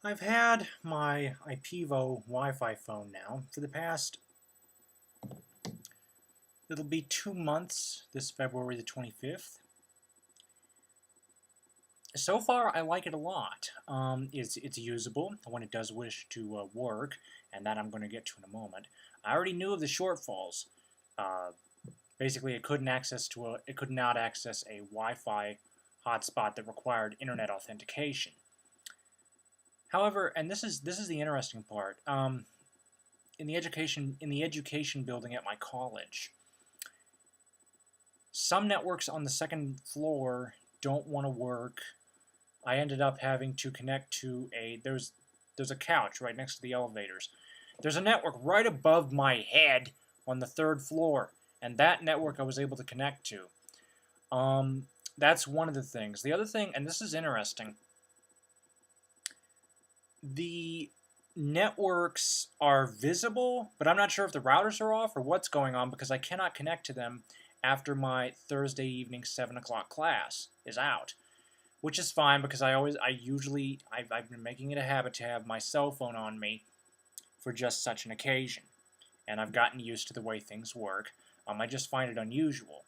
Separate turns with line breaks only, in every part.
I've had my IPEVO Wi-Fi phone now for the past, it'll be 2 months this February the 25th. So far, I like it a lot. It's usable when it does wish to work, and that I'm going to get to in a moment. I already knew of the shortfalls. Uh, Basically, it couldn't it could not access a Wi-Fi hotspot that required internet authentication. However, and this is the interesting part. In the education building at my college, some networks on the second floor don't want to work. I ended up having to connect to there's a couch right next to the elevators. There's a network right above my head on the third floor, and that network I was able to connect to. That's one of the things. The other thing, and this is interesting, the networks are visible, but I'm not sure if the routers are off or what's going on because I cannot connect to them after my Thursday evening 7 o'clock class is out, which is fine because I've been making it a habit to have my cell phone on me for just such an occasion, and I've gotten used to the way things work. I just find it unusual.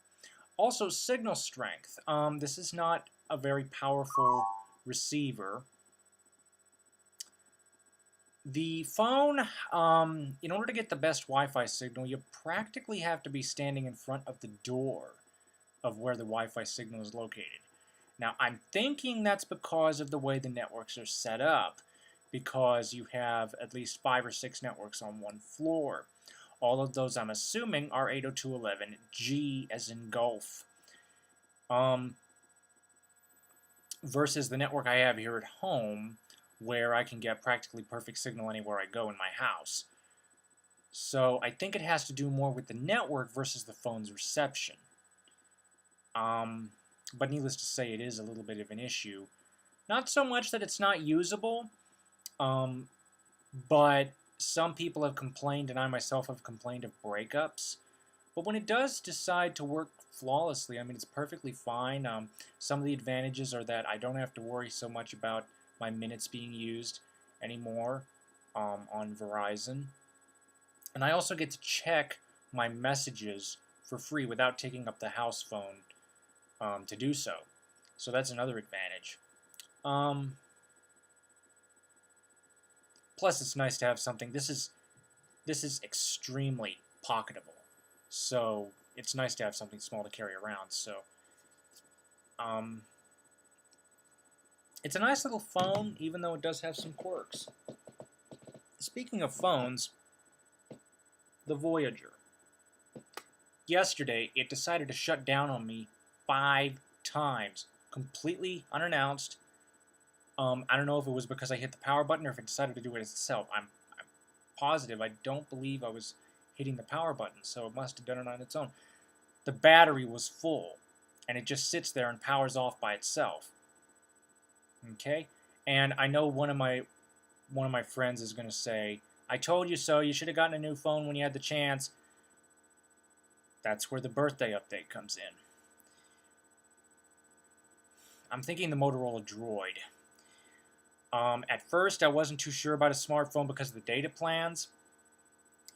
Also, signal strength. This is not a very powerful receiver. The phone, in order to get the best Wi-Fi signal, you practically have to be standing in front of the door of where the Wi-Fi signal is located. Now, I'm thinking that's because of the way the networks are set up, because you have at least 5 or 6 networks on one floor. All of those, I'm assuming, are 802.11g as in golf. Versus the network I have here at home, where I can get practically perfect signal anywhere I go in my house. So I think it has to do more with the network versus the phone's reception. But needless to say, it is a little bit of an issue. Not so much that it's not usable, but some people have complained, and I myself have complained of breakups. But when it does decide to work flawlessly, I mean, it's perfectly fine. Some of the advantages are that I don't have to worry so much about my minutes being used anymore on Verizon. And I also get to check my messages for free without taking up the house phone to do so. So that's another advantage. Plus, it's nice to have something. This is extremely pocketable, so it's nice to have something small to carry around. So, it's a nice little phone, even though it does have some quirks. Speaking of phones, the Voyager. Yesterday, it decided to shut down on me 5 times, completely unannounced. I don't know if it was because I hit the power button or if it decided to do it itself. I'm positive. I don't believe I was hitting the power button, so it must have done it on its own. The battery was full, and it just sits there and powers off by itself. Okay, and I know one of my friends is going to say, "I told you so. You should have gotten a new phone when you had the chance." That's where the birthday update comes in. I'm thinking the Motorola DROID. At first, I wasn't too sure about a smartphone because of the data plans.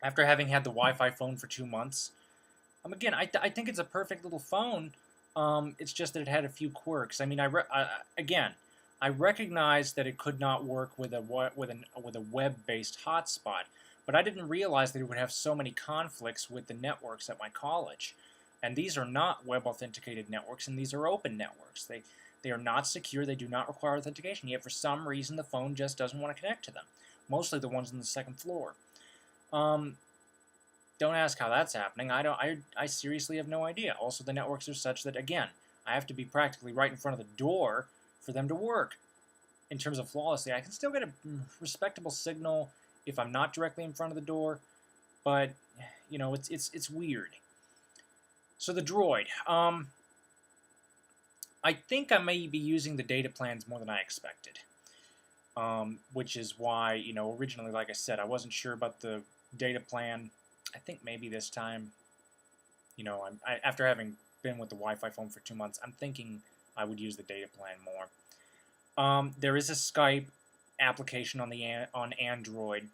After having had the Wi-Fi phone for 2 months, again, I think it's a perfect little phone. It's just that it had a few quirks. I mean, I recognize that it could not work with a web-based hotspot, but I didn't realize that it would have so many conflicts with the networks at my college. And these are not web-authenticated networks, and these are open networks. They are not secure. They do not require authentication. Yet for some reason, the phone just doesn't want to connect to them. Mostly the ones on the second floor. Don't ask how that's happening. I seriously have no idea. Also, the networks are such that, again, I have to be practically right in front of the door for them to work. In terms of flawlessly, I can still get a respectable signal if I'm not directly in front of the door, but you know, it's weird. So the Droid. I think I may be using the data plans more than I expected, which is why, you know, originally, like I said, I wasn't sure about the data plan. I think maybe this time, you know, after having been with the Wi-Fi phone for 2 months, I'm thinking I would use the data plan more. There is a Skype application on Android,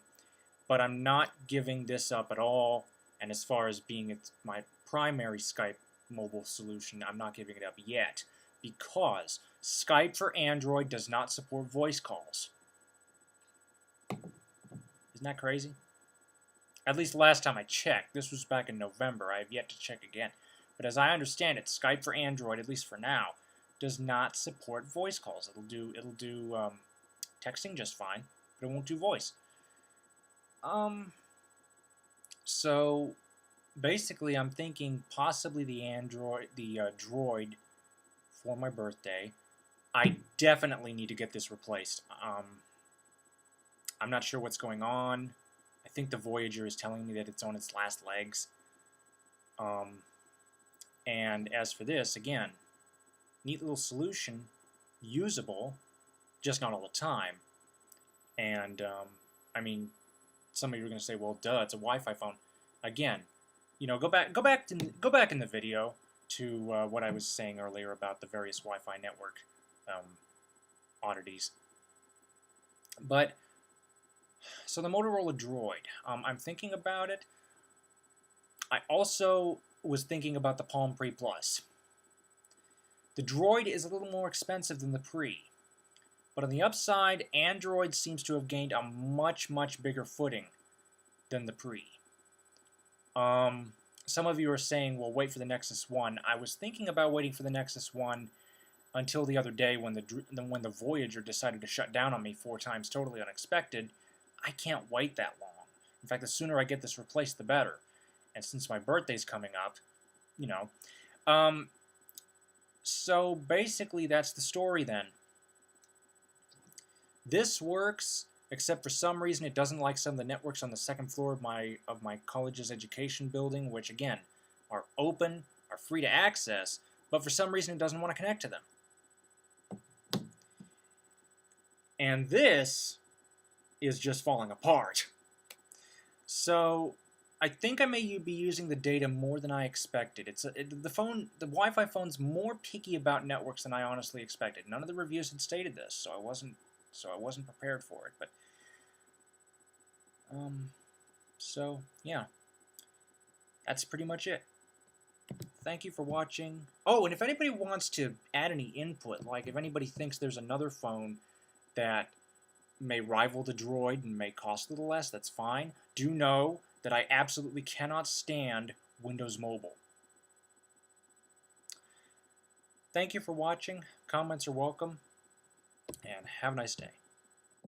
but I'm not giving this up at all. And as far as being my primary Skype mobile solution, I'm not giving it up yet, because Skype for Android does not support voice calls. Isn't that crazy? At least last time I checked. This was back in November. I have yet to check again. But as I understand it, Skype for Android, at least for now, does not support voice calls. It'll do texting just fine, but it won't do voice. So basically, I'm thinking possibly the Droid for my birthday. I definitely need to get this replaced. I'm not sure what's going on. I think the Voyager is telling me that it's on its last legs. And as for this, again, neat little solution, usable, just not all the time. And I mean, some of you are going to say, "Well, duh, it's a Wi-Fi phone." Again, you know, go back in the video to what I was saying earlier about the various Wi-Fi network oddities. But so the Motorola DROID, I'm thinking about it. I also was thinking about the Palm Pre Plus. The Droid is a little more expensive than the Pre, but on the upside, Android seems to have gained a much bigger footing than the Pre. Some of you are saying, well, wait for the Nexus 1. I was thinking about waiting for the Nexus 1 until the other day when the Voyager decided to shut down on me 4 times totally unexpected. I can't wait that long. In fact, the sooner I get this replaced, the better. And since my birthday's coming up, you know. So basically, that's the story then. This works, except for some reason it doesn't like some of the networks on the second floor of my college's education building, which again are open, are free to access, but for some reason it doesn't want to connect to them. And this is just falling apart. So I think I may be using the data more than I expected. The Wi-Fi phone's more picky about networks than I honestly expected. None of the reviews had stated this, so I wasn't prepared for it. But so yeah, that's pretty much it. Thank you for watching. Oh, and if anybody wants to add any input, like if anybody thinks there's another phone that may rival the Droid and may cost a little less, that's fine. Do know that I absolutely cannot stand Windows Mobile. Thank you for watching. Comments are welcome, and have a nice day.